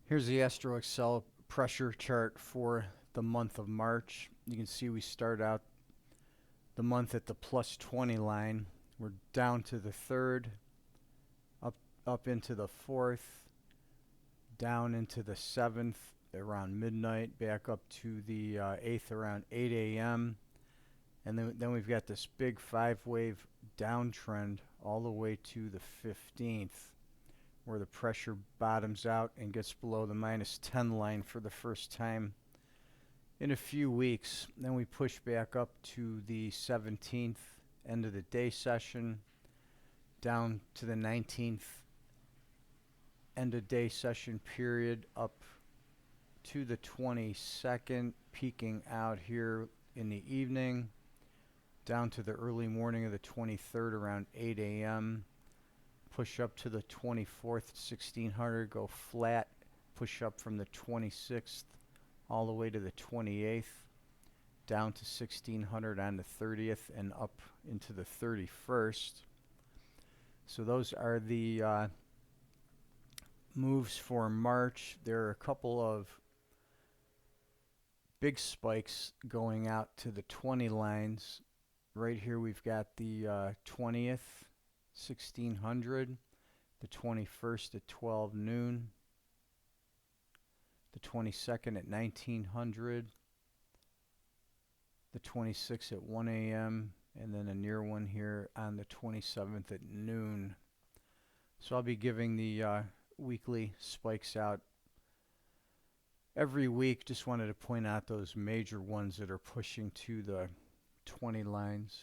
Here's the Astro Excel pressure chart for the month of March. You can see we start out the month at the plus 20 line. We're down to the 3rd, up into the 4th, down into the 7th around midnight, back up to the 8th around 8 a.m. And then we've got this big 5-wave downtrend all the way to the 15th, where the pressure bottoms out and gets below the minus 10 line for the first time in a few weeks. Then we push back up to the 17th, end of the day session, down to the 19th, end of day session period, up to the 22nd, peaking out here in the evening, down to the early morning of the 23rd around 8 a.m. Push up to the 24th, 1600, go flat, push up from the 26th all the way to the 28th, down to 1600 on the 30th, and up into the 31st. So those are the moves for March. There are a couple of big spikes going out to the 20 lines. Right here we've got the 20th, 1600, the 21st at 12 noon, the 22nd at 1900, the 26th at 1 a.m., and then a near one here on the 27th at noon. So I'll be giving the weekly spikes out every week. Just wanted to point out those major ones that are pushing to the 20 lines.